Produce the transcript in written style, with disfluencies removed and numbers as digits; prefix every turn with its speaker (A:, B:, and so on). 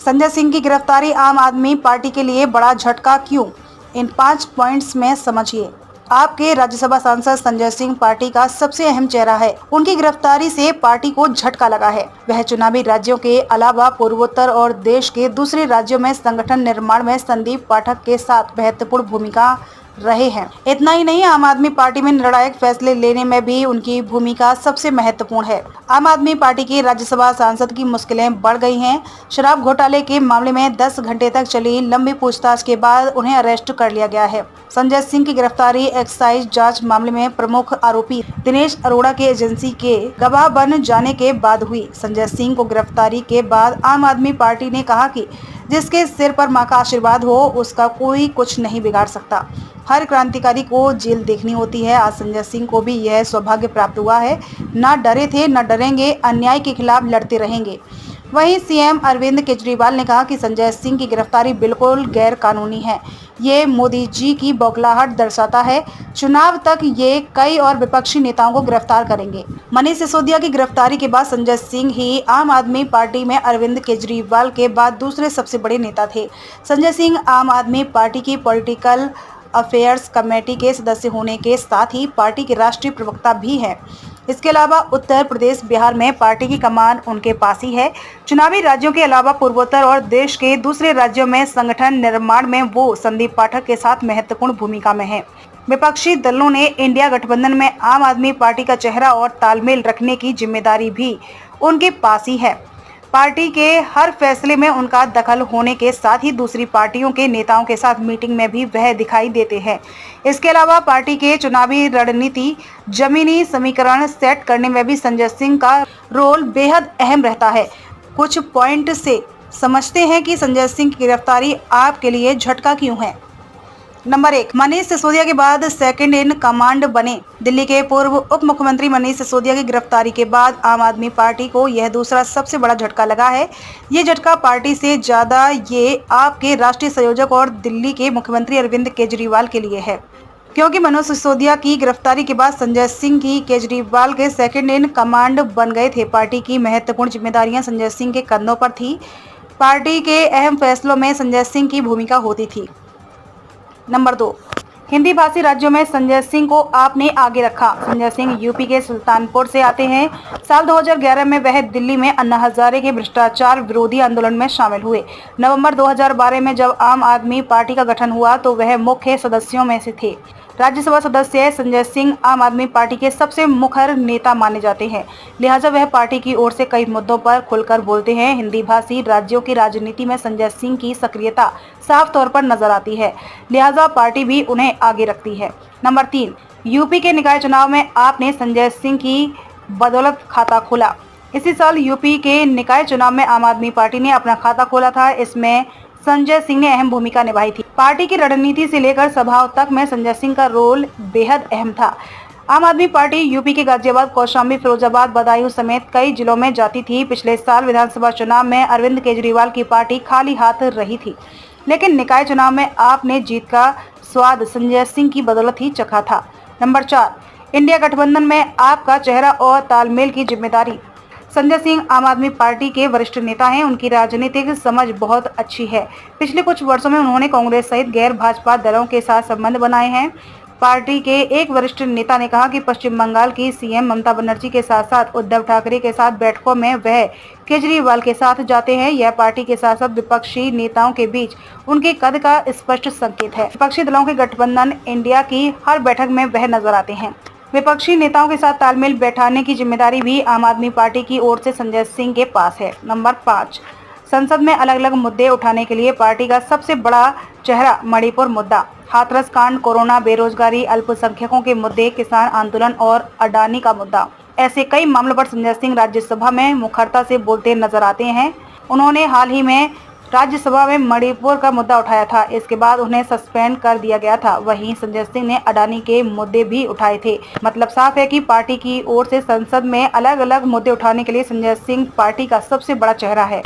A: संजय सिंह की गिरफ्तारी आम आदमी पार्टी के लिए बड़ा झटका क्यों? इन 5 पॉइंट्स में समझिए। आपके राज्यसभा सांसद संजय सिंह पार्टी का सबसे अहम चेहरा है। उनकी गिरफ्तारी से पार्टी को झटका लगा है। वह चुनावी राज्यों के अलावा पूर्वोत्तर और देश के दूसरे राज्यों में संगठन निर्माण में संदीप पाठक के साथ महत्वपूर्ण भूमिका रहे हैं। इतना ही नहीं, आम आदमी पार्टी में निर्णायक फैसले लेने में भी उनकी भूमिका सबसे महत्वपूर्ण है। आम आदमी पार्टी के राज्यसभा सांसद की मुश्किलें बढ़ गई हैं। शराब घोटाले के मामले में 10 घंटे तक चली लंबी पूछताछ के बाद उन्हें अरेस्ट कर लिया गया है। संजय सिंह की गिरफ्तारी एक्साइज जांच मामले में प्रमुख आरोपी दिनेश अरोड़ा के एजेंसी के गवाह बन जाने के बाद हुई। संजय सिंह को गिरफ्तारी के बाद आम आदमी पार्टी ने कहा कि जिसके सिर पर मां का आशीर्वाद हो उसका कोई कुछ नहीं बिगाड़ सकता। हर क्रांतिकारी को जेल देखनी होती है। आज संजय सिंह को भी यह सौभाग्य प्राप्त हुआ है। न डरे थे न डरेंगे, अन्याय के खिलाफ लड़ते रहेंगे। वहीं सीएम अरविंद केजरीवाल ने कहा कि संजय सिंह की गिरफ्तारी बिल्कुल गैर कानूनी है। ये मोदी जी की बौखलाहट दर्शाता है। चुनाव तक ये कई और विपक्षी नेताओं को गिरफ्तार करेंगे। मनीष सिसोदिया की गिरफ्तारी के बाद संजय सिंह ही आम आदमी पार्टी में अरविंद केजरीवाल के बाद दूसरे सबसे बड़े नेता थे। संजय सिंह आम आदमी पार्टी की पॉलिटिकल अफेयर्स कमेटी के सदस्य होने के साथ ही पार्टी के राष्ट्रीय प्रवक्ता भी हैं। इसके अलावा उत्तर प्रदेश, बिहार में पार्टी की कमान उनके पास ही है। चुनावी राज्यों के अलावा पूर्वोत्तर और देश के दूसरे राज्यों में संगठन निर्माण में वो संदीप पाठक के साथ महत्वपूर्ण भूमिका में है। विपक्षी दलों ने इंडिया गठबंधन में आम आदमी पार्टी का चेहरा और तालमेल रखने की जिम्मेदारी भी उनके पास ही है। पार्टी के हर फैसले में उनका दखल होने के साथ ही दूसरी पार्टियों के नेताओं के साथ मीटिंग में भी वह दिखाई देते हैं। इसके अलावा पार्टी के चुनावी रणनीति, जमीनी समीकरण सेट करने में भी संजय सिंह का रोल बेहद अहम रहता है। कुछ पॉइंट से समझते हैं कि संजय सिंह की गिरफ्तारी आपके लिए झटका क्यों है। नंबर 1, मनीष सिसोदिया के बाद सेकंड इन कमांड बने। दिल्ली के पूर्व उप मुख्यमंत्री मनीष सिसोदिया की गिरफ्तारी के बाद आम आदमी पार्टी को यह दूसरा सबसे बड़ा झटका लगा है। ये झटका पार्टी से ज्यादा ये आपके राष्ट्रीय संयोजक और दिल्ली के मुख्यमंत्री अरविंद केजरीवाल के लिए है, क्योंकि मनोज सिसोदिया की गिरफ्तारी के बाद संजय सिंह की केजरीवाल के सेकंड इन कमांड बन गए थे। पार्टी की महत्वपूर्ण जिम्मेदारियां संजय सिंह के कंधों पर थी। पार्टी के अहम फैसलों में संजय सिंह की भूमिका होती थी। नंबर 2, हिंदी भाषी राज्यों में संजय सिंह को आपने आगे रखा। संजय सिंह यूपी के सुल्तानपुर से आते हैं। साल 2011 में वह दिल्ली में अन्ना हजारे के भ्रष्टाचार विरोधी आंदोलन में शामिल हुए। नवंबर 2012 में जब आम आदमी पार्टी का गठन हुआ तो वह मुख्य सदस्यों में से थे। राज्यसभा सदस्य संजय सिंह आम आदमी पार्टी के सबसे मुखर नेता माने जाते हैं, लिहाजा वह पार्टी की ओर से कई मुद्दों पर खुलकर बोलते हैं। हिंदी भाषी राज्यों की राजनीति में संजय सिंह की सक्रियता साफ तौर पर नजर आती है, लिहाजा पार्टी भी उन्हें आगे रखती है। नंबर 3, यूपी के निकाय चुनाव में आपने संजय सिंह की बदौलत खाता खोला। इसी साल यूपी के निकाय चुनाव में आम आदमी पार्टी ने अपना खाता खोला था। इसमें संजय सिंह ने अहम भूमिका निभाई थी। पार्टी की रणनीति से लेकर सभाओं तक में संजय सिंह का रोल बेहद अहम था। आम आदमी पार्टी यूपी के गाजियाबाद, कौशाम्बी, फिरोजाबाद, बदायूं समेत कई जिलों में जाती थी। पिछले साल विधानसभा चुनाव में अरविंद केजरीवाल की पार्टी खाली हाथ रही थी, लेकिन निकाय चुनाव में आपने जीत का स्वाद संजय सिंह की बदौलत ही चखा था। नंबर 4, इंडिया गठबंधन में आपका चेहरा और तालमेल की जिम्मेदारी। संजय सिंह आम आदमी पार्टी के वरिष्ठ नेता हैं। उनकी राजनीतिक समझ बहुत अच्छी है। पिछले कुछ वर्षों में उन्होंने कांग्रेस सहित गैर भाजपा दलों के साथ संबंध बनाए हैं। पार्टी के एक वरिष्ठ नेता ने कहा कि पश्चिम बंगाल की सीएम ममता बनर्जी के साथ साथ उद्धव ठाकरे के साथ बैठकों में वह केजरीवाल के साथ जाते हैं। यह पार्टी के साथ साथ विपक्षी नेताओं के बीच उनके कद का स्पष्ट संकेत है। विपक्षी दलों के गठबंधन इंडिया की हर बैठक में वह नजर आते हैं। विपक्षी नेताओं के साथ तालमेल बैठाने की जिम्मेदारी भी आम आदमी पार्टी की ओर से संजय सिंह के पास है। नंबर 5, संसद में अलग अलग मुद्दे उठाने के लिए पार्टी का सबसे बड़ा चेहरा मणिपुर मुद्दा, हाथरस कांड, कोरोना, बेरोजगारी, अल्पसंख्यकों के मुद्दे, किसान आंदोलन और अडानी का मुद्दा, ऐसे कई मामलों पर संजय सिंह राज्यसभा में मुखरता से बोलते नजर आते हैं। उन्होंने हाल ही में राज्यसभा में मणिपुर का मुद्दा उठाया था। इसके बाद उन्हें सस्पेंड कर दिया गया था। वहीं संजय सिंह ने अडानी के मुद्दे भी उठाए थे। मतलब साफ है कि पार्टी की ओर से संसद में अलग अलग मुद्दे उठाने के लिए संजय सिंह पार्टी का सबसे बड़ा चेहरा है।